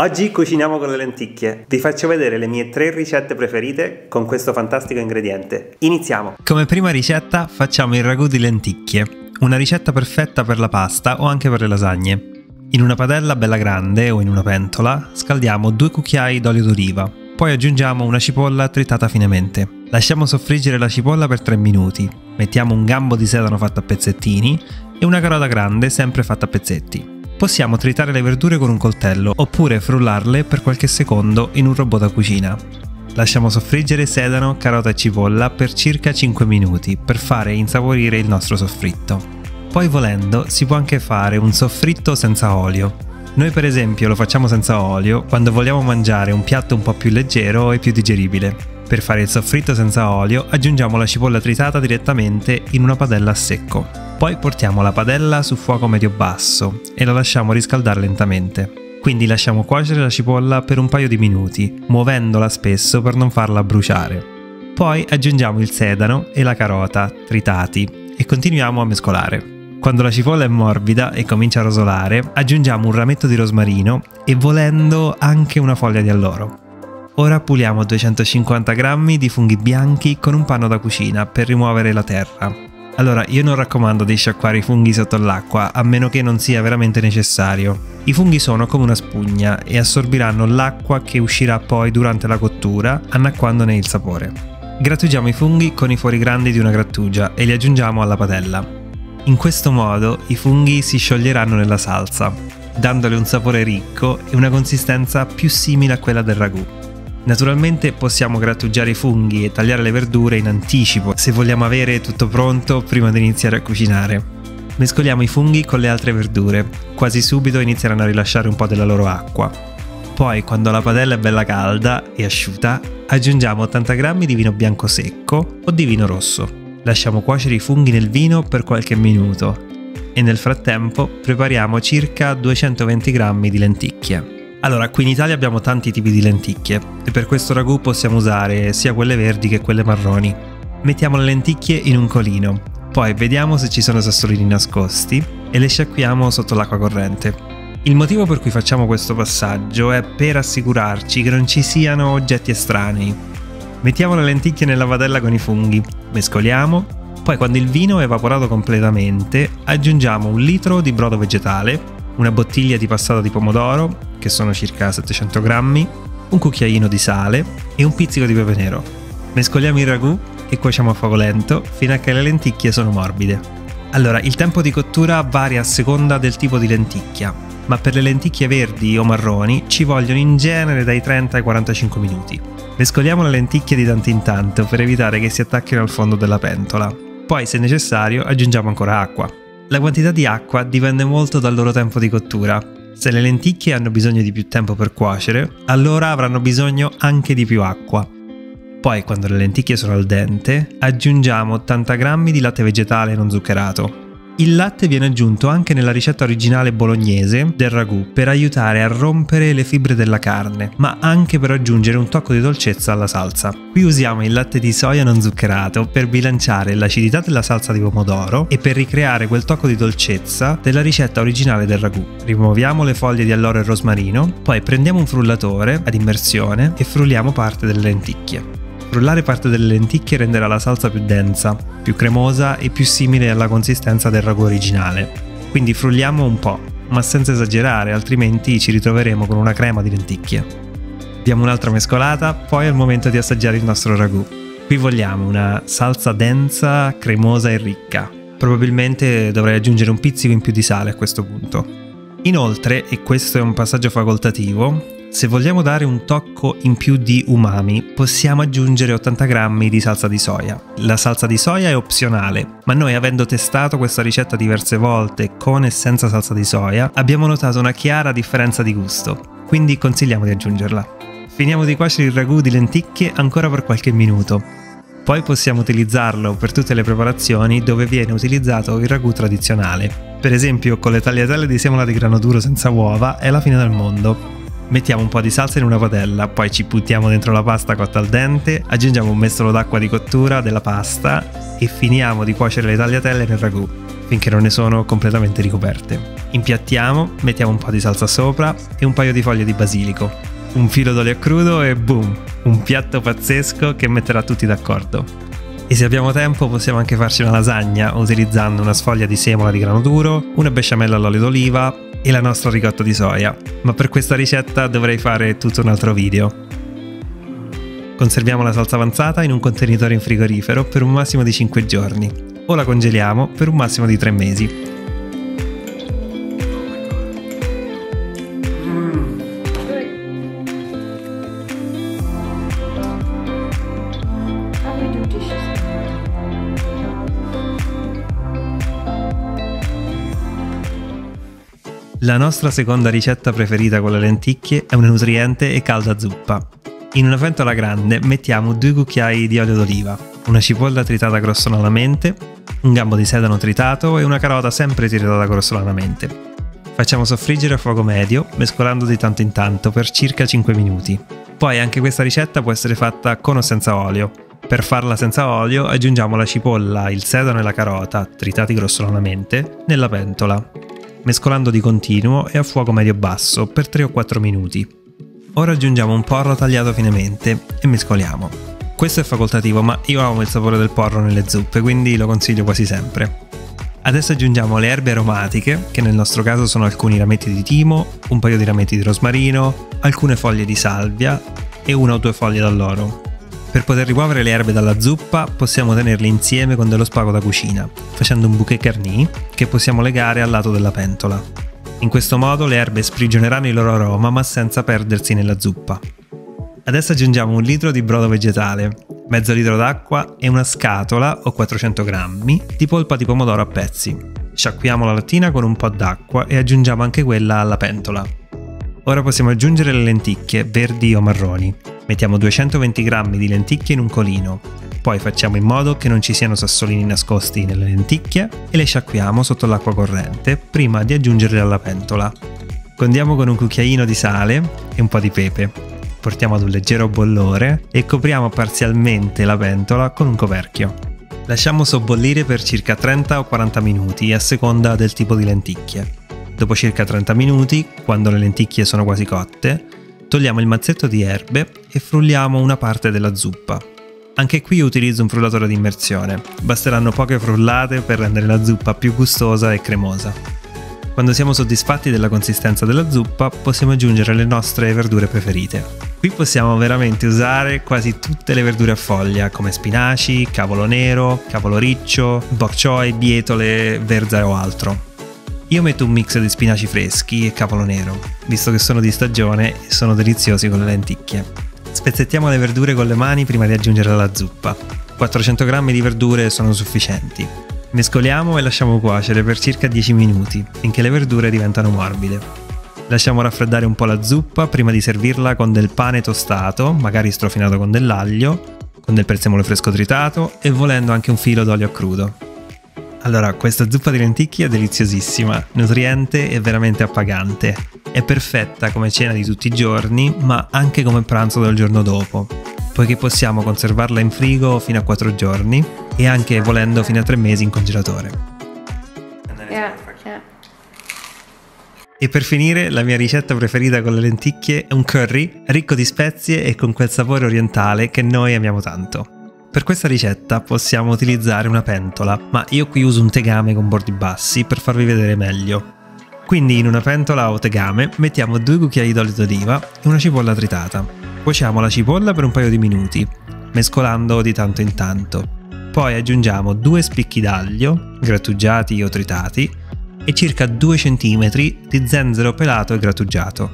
Oggi cuciniamo con le lenticchie. Vi faccio vedere le mie 3 ricette preferite con questo fantastico ingrediente. Iniziamo! Come prima ricetta facciamo il ragù di lenticchie, una ricetta perfetta per la pasta o anche per le lasagne. In una padella bella grande o in una pentola scaldiamo 2 cucchiai d'olio d'oliva, poi aggiungiamo una cipolla tritata finemente. Lasciamo soffriggere la cipolla per 3 minuti, mettiamo un gambo di sedano fatto a pezzettini e una carota grande sempre fatta a pezzetti. Possiamo tritare le verdure con un coltello oppure frullarle per qualche secondo in un robot da cucina. Lasciamo soffriggere sedano, carota e cipolla per circa 5 minuti per fare insaporire il nostro soffritto. Poi volendo si può anche fare un soffritto senza olio. Noi per esempio lo facciamo senza olio quando vogliamo mangiare un piatto un po' più leggero e più digeribile. Per fare il soffritto senza olio aggiungiamo la cipolla tritata direttamente in una padella a secco. Poi portiamo la padella su fuoco medio-basso e la lasciamo riscaldare lentamente. Quindi lasciamo cuocere la cipolla per un paio di minuti, muovendola spesso per non farla bruciare. Poi aggiungiamo il sedano e la carota tritati e continuiamo a mescolare. Quando la cipolla è morbida e comincia a rosolare, aggiungiamo un rametto di rosmarino e volendo anche una foglia di alloro. Ora puliamo 250 g di funghi bianchi con un panno da cucina per rimuovere la terra. Allora, io non raccomando di sciacquare i funghi sotto l'acqua a meno che non sia veramente necessario. I funghi sono come una spugna e assorbiranno l'acqua che uscirà poi durante la cottura, annacquandone il sapore. Grattugiamo i funghi con i fori grandi di una grattugia e li aggiungiamo alla padella. In questo modo i funghi si scioglieranno nella salsa, dandole un sapore ricco e una consistenza più simile a quella del ragù. Naturalmente possiamo grattugiare i funghi e tagliare le verdure in anticipo se vogliamo avere tutto pronto prima di iniziare a cucinare. Mescoliamo i funghi con le altre verdure, quasi subito inizieranno a rilasciare un po' della loro acqua. Poi quando la padella è bella calda e asciutta aggiungiamo 80 g di vino bianco secco o di vino rosso. Lasciamo cuocere i funghi nel vino per qualche minuto e nel frattempo prepariamo circa 220 g di lenticchie. Allora, qui in Italia abbiamo tanti tipi di lenticchie e per questo ragù possiamo usare sia quelle verdi che quelle marroni. Mettiamo le lenticchie in un colino, poi vediamo se ci sono sassolini nascosti e le sciacquiamo sotto l'acqua corrente. Il motivo per cui facciamo questo passaggio è per assicurarci che non ci siano oggetti estranei. Mettiamo le lenticchie nella padella con i funghi, mescoliamo, poi quando il vino è evaporato completamente aggiungiamo 1 litro di brodo vegetale, una bottiglia di passata di pomodoro, che sono circa 700 g, un cucchiaino di sale e un pizzico di pepe nero. Mescoliamo il ragù e cuociamo a fuoco lento fino a che le lenticchie sono morbide. Allora, il tempo di cottura varia a seconda del tipo di lenticchia, ma per le lenticchie verdi o marroni ci vogliono in genere dai 30 ai 45 minuti. Mescoliamo le lenticchie di tanto in tanto per evitare che si attacchino al fondo della pentola. Poi, se necessario, aggiungiamo ancora acqua. La quantità di acqua dipende molto dal loro tempo di cottura. Se le lenticchie hanno bisogno di più tempo per cuocere, allora avranno bisogno anche di più acqua. Poi, quando le lenticchie sono al dente, aggiungiamo 80 g di latte vegetale non zuccherato. Il latte viene aggiunto anche nella ricetta originale bolognese del ragù per aiutare a rompere le fibre della carne, ma anche per aggiungere un tocco di dolcezza alla salsa. Qui usiamo il latte di soia non zuccherato per bilanciare l'acidità della salsa di pomodoro e per ricreare quel tocco di dolcezza della ricetta originale del ragù. Rimuoviamo le foglie di alloro e rosmarino, poi prendiamo un frullatore ad immersione e frulliamo parte delle lenticchie. Frullare parte delle lenticchie renderà la salsa più densa, più cremosa e più simile alla consistenza del ragù originale. Quindi frulliamo un po', ma senza esagerare, altrimenti ci ritroveremo con una crema di lenticchie. Diamo un'altra mescolata, poi è il momento di assaggiare il nostro ragù. Qui vogliamo una salsa densa, cremosa e ricca. Probabilmente dovrei aggiungere un pizzico in più di sale a questo punto. Inoltre, e questo è un passaggio facoltativo, se vogliamo dare un tocco in più di umami, possiamo aggiungere 80 g di salsa di soia. La salsa di soia è opzionale, ma noi, avendo testato questa ricetta diverse volte con e senza salsa di soia, abbiamo notato una chiara differenza di gusto, quindi consigliamo di aggiungerla. Finiamo di cuocere il ragù di lenticchie ancora per qualche minuto. Poi possiamo utilizzarlo per tutte le preparazioni dove viene utilizzato il ragù tradizionale. Per esempio, con le tagliatelle di semola di grano duro senza uova è la fine del mondo. Mettiamo un po' di salsa in una padella, poi ci buttiamo dentro la pasta cotta al dente, aggiungiamo un mestolo d'acqua di cottura della pasta e finiamo di cuocere le tagliatelle nel ragù. finché non ne sono completamente ricoperte. Impiattiamo, mettiamo un po' di salsa sopra e un paio di foglie di basilico, un filo d'olio a crudo e boom! Un piatto pazzesco che metterà tutti d'accordo. E se abbiamo tempo possiamo anche farci una lasagna utilizzando una sfoglia di semola di grano duro, una besciamella all'olio d'oliva e la nostra ricotta di soia, ma per questa ricetta dovrei fare tutto un altro video. Conserviamo la salsa avanzata in un contenitore in frigorifero per un massimo di 5 giorni o la congeliamo per un massimo di 3 mesi. La nostra seconda ricetta preferita con le lenticchie è una nutriente e calda zuppa. In una pentola grande mettiamo 2 cucchiai di olio d'oliva, una cipolla tritata grossolanamente, un gambo di sedano tritato e una carota sempre tritata grossolanamente. Facciamo soffriggere a fuoco medio, mescolando di tanto in tanto per circa 5 minuti. Poi anche questa ricetta può essere fatta con o senza olio. Per farla senza olio aggiungiamo la cipolla, il sedano e la carota, tritati grossolanamente, nella pentola, mescolando di continuo e a fuoco medio-basso per 3 o 4 minuti. Ora aggiungiamo un porro tagliato finemente e mescoliamo. Questo è facoltativo, ma io amo il sapore del porro nelle zuppe, quindi lo consiglio quasi sempre. Adesso aggiungiamo le erbe aromatiche, che nel nostro caso sono alcuni rametti di timo, un paio di rametti di rosmarino, alcune foglie di salvia e 1 o 2 foglie d'alloro. Per poter rimuovere le erbe dalla zuppa possiamo tenerle insieme con dello spago da cucina, facendo un bouquet garni che possiamo legare al lato della pentola. In questo modo le erbe sprigioneranno il loro aroma ma senza perdersi nella zuppa. Adesso aggiungiamo 1 litro di brodo vegetale, mezzo litro d'acqua e una scatola o 400 grammi di polpa di pomodoro a pezzi. Sciacquiamo la lattina con un po' d'acqua e aggiungiamo anche quella alla pentola. Ora possiamo aggiungere le lenticchie, verdi o marroni. Mettiamo 220 g di lenticchie in un colino, poi facciamo in modo che non ci siano sassolini nascosti nelle lenticchie e le sciacquiamo sotto l'acqua corrente prima di aggiungerle alla pentola. Condiamo con un cucchiaino di sale e un po' di pepe. Portiamo ad un leggero bollore e copriamo parzialmente la pentola con un coperchio. Lasciamo sobbollire per circa 30 o 40 minuti a seconda del tipo di lenticchie. Dopo circa 30 minuti, quando le lenticchie sono quasi cotte, togliamo il mazzetto di erbe e frulliamo una parte della zuppa. Anche qui utilizzo un frullatore di immersione, basteranno poche frullate per rendere la zuppa più gustosa e cremosa. Quando siamo soddisfatti della consistenza della zuppa, possiamo aggiungere le nostre verdure preferite. Qui possiamo veramente usare quasi tutte le verdure a foglia, come spinaci, cavolo nero, cavolo riccio, bok choy, bietole, verza o altro. Io metto un mix di spinaci freschi e cavolo nero, visto che sono di stagione e sono deliziosi con le lenticchie. Spezzettiamo le verdure con le mani prima di aggiungerle alla zuppa. 400 g di verdure sono sufficienti. Mescoliamo e lasciamo cuocere per circa 10 minuti, finché le verdure diventano morbide. Lasciamo raffreddare un po' la zuppa prima di servirla con del pane tostato, magari strofinato con dell'aglio, con del prezzemolo fresco tritato e volendo anche un filo d'olio a crudo. Allora, questa zuppa di lenticchie è deliziosissima, nutriente e veramente appagante. È perfetta come cena di tutti i giorni, ma anche come pranzo del giorno dopo, poiché possiamo conservarla in frigo fino a 4 giorni e anche, volendo, fino a 3 mesi in congelatore. Yeah. E per finire, la mia ricetta preferita con le lenticchie è un curry ricco di spezie e con quel sapore orientale che noi amiamo tanto. Per questa ricetta possiamo utilizzare una pentola, ma io qui uso un tegame con bordi bassi per farvi vedere meglio. Quindi in una pentola o tegame mettiamo 2 cucchiai d'olio d'oliva e una cipolla tritata. Cuociamo la cipolla per un paio di minuti, mescolando di tanto in tanto. Poi aggiungiamo 2 spicchi d'aglio, grattugiati o tritati, e circa 2 cm di zenzero pelato e grattugiato.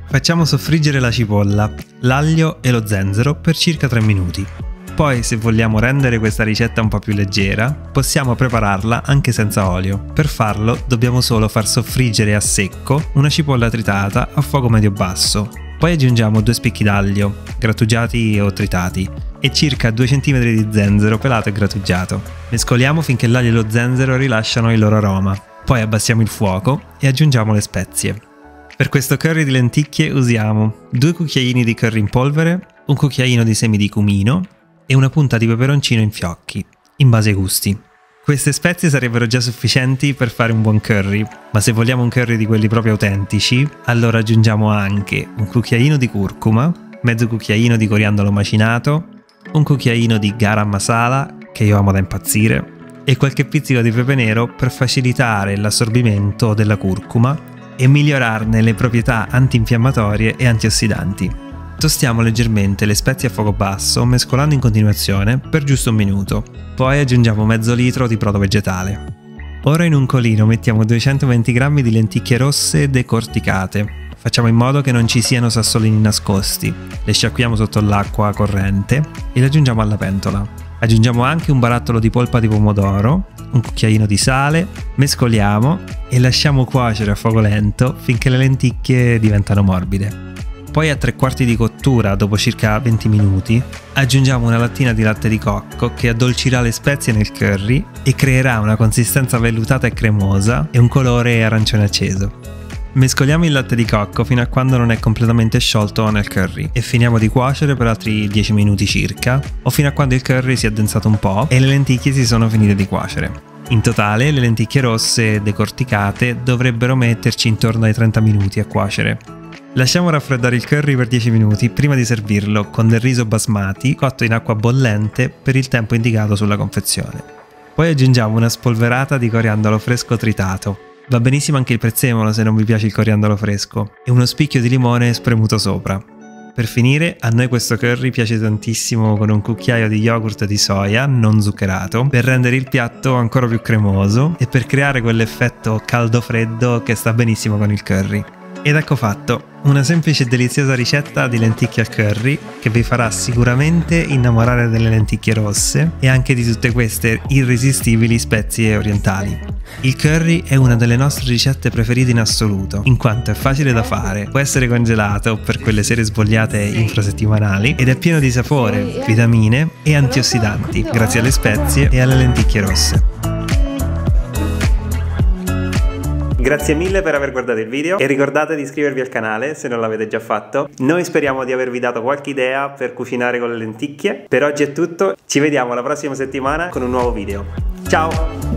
Facciamo soffriggere la cipolla, l'aglio e lo zenzero per circa 3 minuti. Poi, se vogliamo rendere questa ricetta un po' più leggera, possiamo prepararla anche senza olio. Per farlo dobbiamo solo far soffriggere a secco una cipolla tritata a fuoco medio-basso. Poi aggiungiamo 2 spicchi d'aglio, grattugiati o tritati, e circa 2 cm di zenzero pelato e grattugiato. Mescoliamo finché l'aglio e lo zenzero rilasciano il loro aroma. Poi abbassiamo il fuoco e aggiungiamo le spezie. Per questo curry di lenticchie usiamo 2 cucchiaini di curry in polvere, un cucchiaino di semi di cumino e una punta di peperoncino in fiocchi, in base ai gusti. Queste spezie sarebbero già sufficienti per fare un buon curry, ma se vogliamo un curry di quelli proprio autentici, allora aggiungiamo anche un cucchiaino di curcuma, mezzo cucchiaino di coriandolo macinato, un cucchiaino di garam masala, che io amo da impazzire, e qualche pizzico di pepe nero per facilitare l'assorbimento della curcuma e migliorarne le proprietà antinfiammatorie e antiossidanti. Tostiamo leggermente le spezie a fuoco basso, mescolando in continuazione per giusto un minuto. Poi aggiungiamo mezzo litro di brodo vegetale. Ora in un colino mettiamo 220 g di lenticchie rosse decorticate. Facciamo in modo che non ci siano sassolini nascosti. Le sciacquiamo sotto l'acqua corrente e le aggiungiamo alla pentola. Aggiungiamo anche un barattolo di polpa di pomodoro, un cucchiaino di sale, mescoliamo e lasciamo cuocere a fuoco lento finché le lenticchie diventano morbide. Poi a 3/4 di cottura, dopo circa 20 minuti, aggiungiamo una lattina di latte di cocco che addolcirà le spezie nel curry e creerà una consistenza vellutata e cremosa e un colore arancione acceso. Mescoliamo il latte di cocco fino a quando non è completamente sciolto nel curry e finiamo di cuocere per altri 10 minuti circa o fino a quando il curry si è addensato un po' e le lenticchie si sono finite di cuocere. In totale le lenticchie rosse decorticate dovrebbero metterci intorno ai 30 minuti a cuocere. Lasciamo raffreddare il curry per 10 minuti prima di servirlo con del riso basmati cotto in acqua bollente per il tempo indicato sulla confezione. Poi aggiungiamo una spolverata di coriandolo fresco tritato. Va benissimo anche il prezzemolo se non vi piace il coriandolo fresco, e uno spicchio di limone spremuto sopra. Per finire, a noi questo curry piace tantissimo con un cucchiaio di yogurt di soia non zuccherato per rendere il piatto ancora più cremoso e per creare quell'effetto caldo-freddo che sta benissimo con il curry. Ed ecco fatto, una semplice e deliziosa ricetta di lenticchie al curry che vi farà sicuramente innamorare delle lenticchie rosse e anche di tutte queste irresistibili spezie orientali. Il curry è una delle nostre ricette preferite in assoluto, in quanto è facile da fare, può essere congelato per quelle sere svogliate infrasettimanali ed è pieno di sapore, vitamine e antiossidanti, grazie alle spezie e alle lenticchie rosse. Grazie mille per aver guardato il video e ricordate di iscrivervi al canale se non l'avete già fatto. Noi speriamo di avervi dato qualche idea per cucinare con le lenticchie. Per oggi è tutto, ci vediamo la prossima settimana con un nuovo video. Ciao!